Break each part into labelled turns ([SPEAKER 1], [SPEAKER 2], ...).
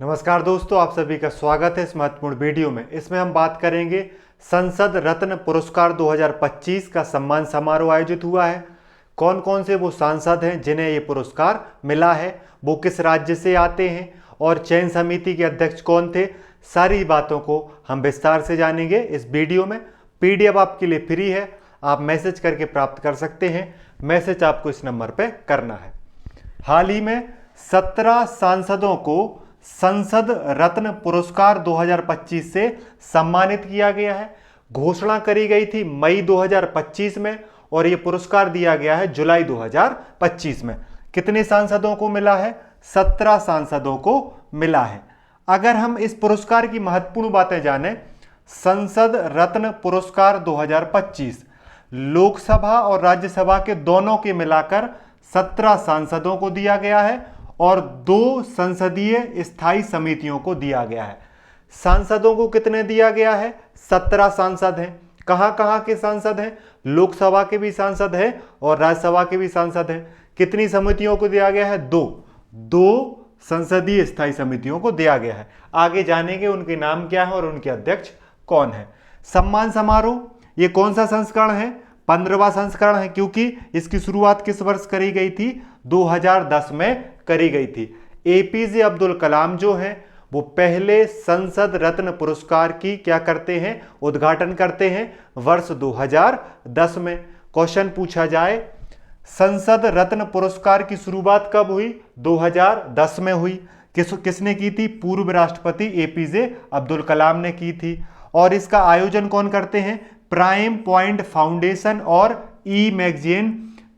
[SPEAKER 1] नमस्कार दोस्तों, आप सभी का स्वागत है इस महत्वपूर्ण वीडियो में। इसमें हम बात करेंगे संसद रत्न पुरस्कार 2025 का सम्मान समारोह आयोजित हुआ है। कौन कौन से वो सांसद हैं जिन्हें ये पुरस्कार मिला है, वो किस राज्य से आते हैं और चयन समिति के अध्यक्ष कौन थे, सारी बातों को हम विस्तार से जानेंगे इस वीडियो में। PDF आपके लिए फ्री है, आप मैसेज करके प्राप्त कर सकते हैं। मैसेज आपको इस नंबर पर करना है। हाल ही में 17 सांसदों को संसद रत्न पुरस्कार 2025 से सम्मानित किया गया है। घोषणा करी गई थी मई 2025 में और यह पुरस्कार दिया गया है जुलाई 2025 में। कितने सांसदों को मिला है? 17 सांसदों को मिला है। अगर हम इस पुरस्कार की महत्वपूर्ण बातें जानें, संसद रत्न पुरस्कार 2025 लोकसभा और राज्यसभा के दोनों के मिलाकर 17 सांसदों को दिया गया है और 2 संसदीय स्थायी समितियों को दिया गया है। सांसदों को कितने दिया गया है? 17 सांसद हैं। कहां कहां के सांसद हैं? लोकसभा के भी सांसद हैं और राज्यसभा के भी सांसद हैं। कितनी समितियों को दिया गया है? 2 संसदीय स्थायी समितियों को दिया गया है। आगे जानेंगे उनके नाम क्या है और उनके अध्यक्ष कौन है। सम्मान समारोह ये कौन सा संस्करण है? 15वां संस्करण है, क्योंकि इसकी शुरुआत किस वर्ष करी गई थी? 2010 में करी गई थी। APJ अब्दुल कलाम जो हैं वो पहले संसद रत्न पुरस्कार की क्या करते हैं? उद्घाटन करते हैं वर्ष 2010 में। क्वेश्चन पूछा जाए, संसद रत्न पुरस्कार की शुरुआत कब हुई? 2010 में हुई। किसने की थी? पूर्व राष्ट्रपति APJ अब्दुल कलाम ने की थी। और इसका आयोजन कौन करते हैं? प्राइम पॉइंट फाउंडेशन और इमैगजीन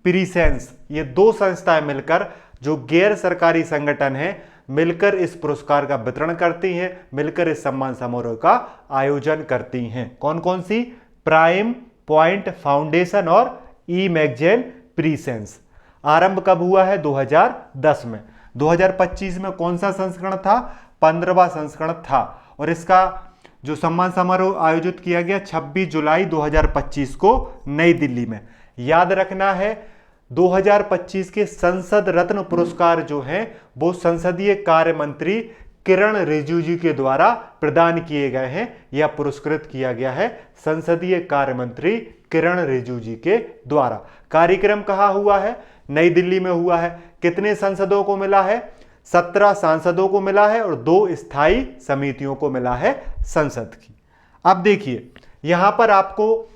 [SPEAKER 1] प्रीसेंस, ये 2 संस्थाएं मिलकर, जो गैर सरकारी संगठन है, मिलकर इस पुरस्कार का वितरण करती हैं, मिलकर इस सम्मान समारोह का आयोजन करती हैं। कौन कौन सी? प्राइम पॉइंट फाउंडेशन और इमैगजीन प्रीसेंस। आरंभ कब हुआ है? 2010 में। 2025 में कौन सा संस्करण था? 15वां संस्करण था। और इसका जो सम्मान समारोह आयोजित किया गया 26 जुलाई 2025 को नई दिल्ली में। याद रखना है, 2025 के संसद रत्न पुरस्कार जो हैं वो संसदीय कार्य मंत्री किरण रिजिजू जी के द्वारा प्रदान किए गए हैं या पुरस्कृत किया गया है संसदीय कार्य मंत्री किरण रिजिजू जी के द्वारा। कार्यक्रम कहाँ हुआ है? नई दिल्ली में हुआ है। कितने सांसदों को मिला है? 17 सांसदों को मिला है और 2 स्थायी समितियों को मिला है संसद की। अब देखिए, यहां पर आपको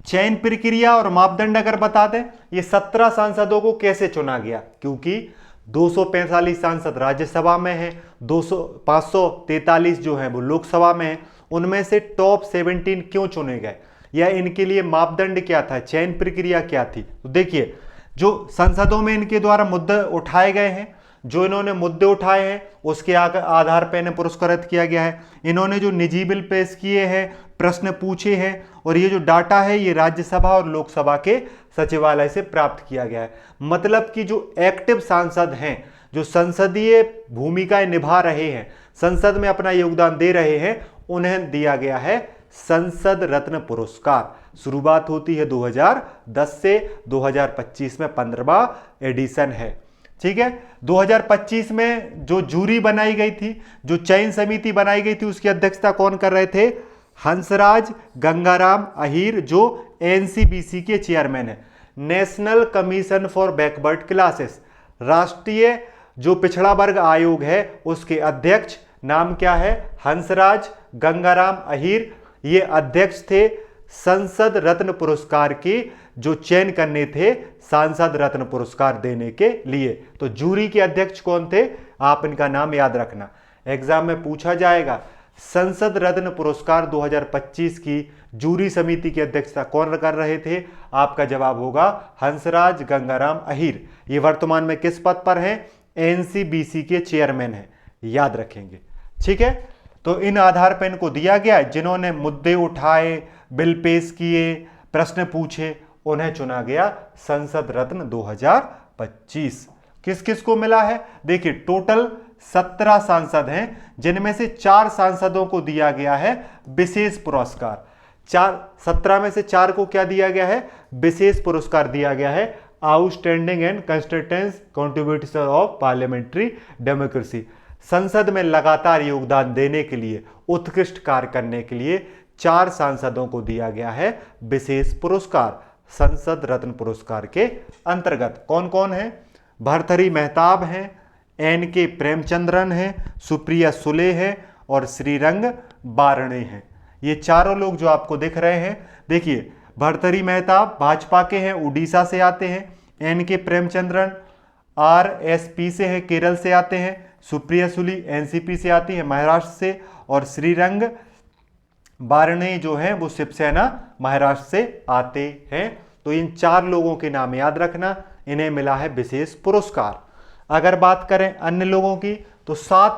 [SPEAKER 1] चयन प्रक्रिया और मापदंड अगर बता दें, ये 17 सांसदों को कैसे चुना गया, क्योंकि 245 सांसद राज्यसभा में हैं, 543 जो हैं वो लोकसभा में हैं। उनमें से टॉप 17 क्यों चुने गए या इनके लिए मापदंड क्या था, चयन प्रक्रिया क्या थी? तो देखिए, जो संसदों में इनके द्वारा मुद्दे उठाए गए हैं, जो इन्होंने मुद्दे उठाए हैं उसके आधार पर इन्हें पुरस्कृत किया गया है। इन्होंने जो निजी बिल पेश किए हैं, प्रश्न पूछे हैं, और ये जो डाटा है ये राज्यसभा और लोकसभा के सचिवालय से प्राप्त किया गया है। मतलब कि जो एक्टिव सांसद हैं, जो संसदीय भूमिकाएं निभा रहे हैं, संसद में अपना योगदान दे रहे हैं, उन्हें दिया गया है संसद रत्न पुरस्कार। शुरुआत होती है 2010 से, 2025 में 15वां एडिशन है। ठीक है। 2025 में जो जूरी बनाई गई थी, जो चयन समिति बनाई गई थी, उसकी अध्यक्षता कौन कर रहे थे? हंसराज गंगाराम अहीर, जो NCBC के चेयरमैन है। National commission for backward classes, राष्ट्रीय जो पिछड़ा वर्ग आयोग है, उसके अध्यक्ष नाम क्या है? हंसराज गंगाराम अहीर। ये अध्यक्ष थे संसद रत्न पुरस्कार की, जो चयन करने थे सांसद रत्न पुरस्कार देने के लिए। तो जूरी के अध्यक्ष कौन थे? आप इनका नाम याद रखना, एग्जाम में पूछा जाएगा। संसद रत्न पुरस्कार 2025 की जूरी समिति की अध्यक्षता कौन कर रहे थे? आपका जवाब होगा हंसराज गंगाराम अहीर। ये वर्तमान में किस पद पर हैं? NCBC के चेयरमैन हैं, याद रखेंगे। ठीक है। तो इन आधार पर इनको दिया गया, जिन्होंने मुद्दे उठाए, बिल पेश किए, प्रश्न पूछे, उन्हें चुना गया संसद रत्न 2025। किस किस को मिला है? देखिए, टोटल 17 सांसद हैं, जिनमें से 4 सांसदों को दिया गया है विशेष पुरस्कार। 17 में से 4 को क्या दिया गया है? विशेष पुरस्कार दिया गया है, outstanding and consistent contribution of parliamentary democracy. संसद में लगातार योगदान देने के लिए, उत्कृष्ट कार्य करने के लिए 4 सांसदों को दिया गया है विशेष पुरस्कार संसद रत्न पुरस्कार के अंतर्गत। कौन कौन है? भर्तृहरि मेहताब हैं, एन.के. प्रेमचंद्रन हैं, सुप्रिया सुले हैं और श्रीरंग बारणे हैं। ये चारों लोग जो आपको दिख रहे हैं, देखिए भर्तृहरि मेहताब भाजपा के हैं, उड़ीसा से आते हैं। एन.के. प्रेमचंद्रन आरएसपी से है, केरल से आते हैं। सुप्रिया सुले एनसीपी से आती है, महाराष्ट्र से। और श्रीरंग बारणे जो है वो शिवसेना महाराष्ट्र से आते हैं। तो इन 4 लोगों के नाम याद रखना, इन्हें मिला है विशेष पुरस्कार। अगर बात करें अन्य लोगों की तो 7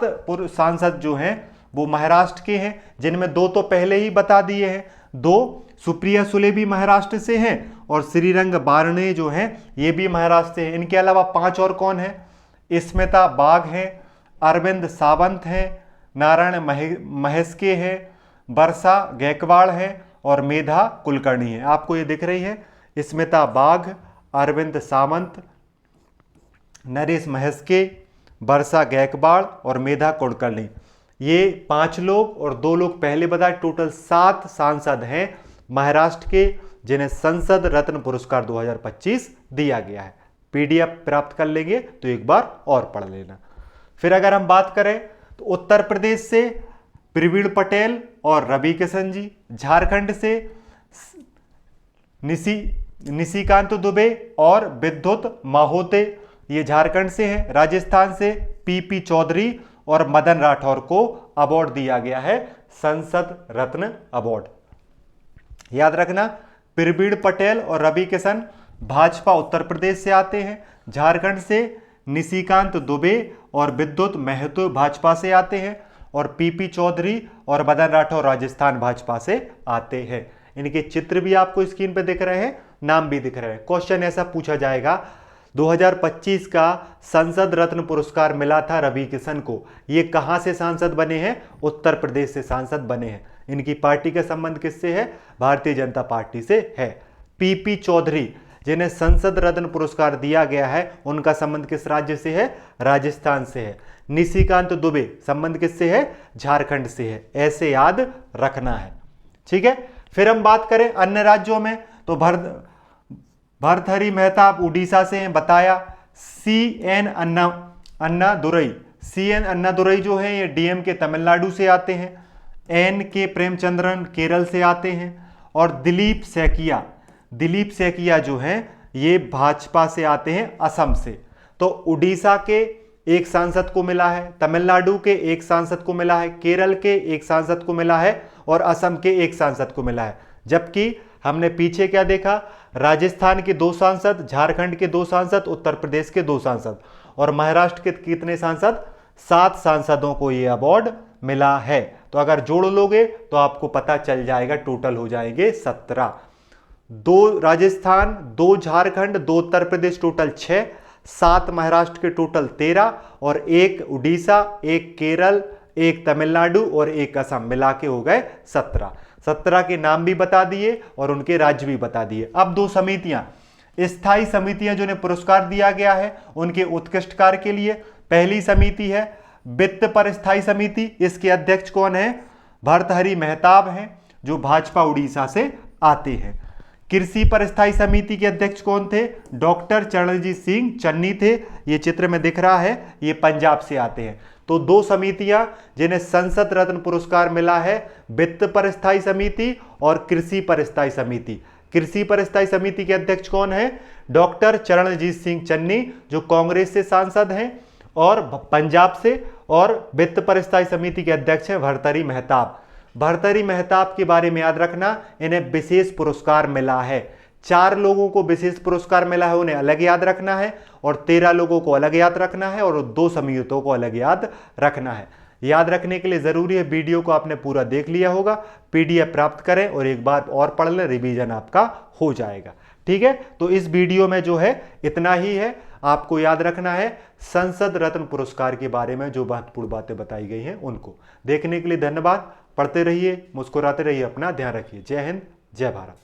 [SPEAKER 1] सांसद जो हैं वो महाराष्ट्र के हैं, जिनमें 2 तो पहले ही बता दिए हैं। 2 सुप्रिया सुले भी महाराष्ट्र से हैं और श्रीरंग बारणे जो हैं ये भी महाराष्ट्र से हैं। इनके अलावा 5 और कौन है? स्मिता बाघ हैं, अरविंद सावंत हैं, नारायण महेश्के हैं, वर्षा गायकवाड़ है और मेधा कुलकर्णी है। आपको ये दिख रही है, स्मिता बाघ, अरविंद सावंत, नरेश महेश्के, वर्षा गायकवाड़ और मेधा कुलकर्णी। ये 5 लोग और 2 लोग पहले बताए, टोटल 7 सांसद हैं महाराष्ट्र के, जिन्हें संसद रत्न पुरस्कार 2025 दिया गया है। पीडीएफ प्राप्त कर लेंगे तो एक बार और पढ़ लेना। फिर अगर हम बात करें तो उत्तर प्रदेश से प्रवीण पटेल और रवि किशन जी, झारखंड से निशिकांत दुबे और विद्युत माहोते, ये झारखंड से हैं। राजस्थान से पीपी चौधरी और मदन राठौर को अवार्ड दिया गया है संसद रत्न अवार्ड। याद रखना, प्रवीण पटेल और रवि किशन भाजपा उत्तर प्रदेश से आते हैं, झारखंड से निशिकांत दुबे और विद्युत महतो भाजपा से आते हैं और पीपी चौधरी और मदन राठौर राजस्थान भाजपा से आते हैं। इनके चित्र भी आपको स्क्रीन पे दिख रहे हैं, नाम भी दिख रहे हैं। क्वेश्चन ऐसा पूछा जाएगा, 2025 का संसद रत्न पुरस्कार मिला था रवि किशन को, ये कहां से सांसद बने हैं? उत्तर प्रदेश से सांसद बने हैं। इनकी पार्टी का संबंध किससे है? भारतीय जनता पार्टी से है। पीपी चौधरी जिन्हें संसद रत्न पुरस्कार दिया गया है, उनका संबंध किस राज्य से है? राजस्थान से है। निशिकांत दुबे संबंध किससे है? झारखंड से है। ऐसे याद रखना है, ठीक है। फिर हम बात करें अन्य राज्यों में तो भर्तृहरि मेहताब उड़ीसा से हैं, बताया। सीएन अन्नादुरई जो है ये डीएमके तमिलनाडु से आते हैं। एन.के. प्रेमचंद्रन केरल से आते हैं और दिलीप सैकिया जो हैं ये भाजपा से आते हैं, असम से। तो उड़ीसा के एक सांसद को मिला है, तमिलनाडु के एक सांसद को मिला है, केरल के एक सांसद को मिला है और असम के एक सांसद को मिला है। जबकि हमने पीछे क्या देखा? राजस्थान के 2 सांसद, झारखंड के 2 सांसद, उत्तर प्रदेश के 2 सांसद और महाराष्ट्र के कितने सांसद? 7 सांसदों को यह अवार्ड मिला है। तो अगर जोड़ लोगे तो आपको पता चल जाएगा, टोटल हो जाएंगे 17। 2 राजस्थान, 2 झारखंड, 2 उत्तर प्रदेश, टोटल 6, 7 महाराष्ट्र के टोटल 13 और 1 उड़ीसा, 1 केरल, 1 तमिलनाडु और 1 असम, मिला के हो गए 17। 17 के नाम भी बता दिए और उनके राज्य भी बता दिए। अब 2 समितियां, स्थायी समितियां जिन्हें पुरस्कार दिया गया है उनके उत्कृष्ट कार्य के लिए। पहली समिति है वित्त पर स्थायी समिति, इसके अध्यक्ष कौन है? भर्तृहरि मेहताब हैं जो भाजपा उड़ीसा से आते हैं। कृषि पर स्थायी समिति के अध्यक्ष कौन थे? डॉक्टर चरणजीत सिंह चन्नी थे, ये चित्र में दिख रहा है, ये पंजाब से आते हैं। तो 2 समितियां जिन्हें संसद रत्न पुरस्कार मिला है, वित्त पर स्थायी समिति और कृषि पर स्थायी समिति। कृषि पर स्थायी समिति के अध्यक्ष कौन है? डॉक्टर चरणजीत सिंह चन्नी जो कांग्रेस से सांसद हैं और पंजाब से। और वित्त पर स्थायी समिति के अध्यक्ष हैं भर्तृहरि मेहताब। भर्तृहरि मेहताब के बारे में याद रखना, इन्हें विशेष पुरस्कार मिला है। 4 लोगों को विशेष पुरस्कार मिला है, उन्हें अलग याद रखना है और 13 लोगों को अलग याद रखना है और 2 समितियों को अलग याद रखना है। याद रखने के लिए जरूरी है, वीडियो को आपने पूरा देख लिया होगा, पीडीएफ प्राप्त करें और एक बार और पढ़ लें, रिवीजन आपका हो जाएगा, ठीक है। तो इस वीडियो में जो है इतना ही है। आपको याद रखना है संसद रत्न पुरस्कार के बारे में जो महत्वपूर्ण बातें बताई गई हैं उनको। देखने के लिए धन्यवाद। पढ़ते रहिए, मुस्कुराते रहिए, अपना ध्यान रखिए। जय हिंद, जय भारत।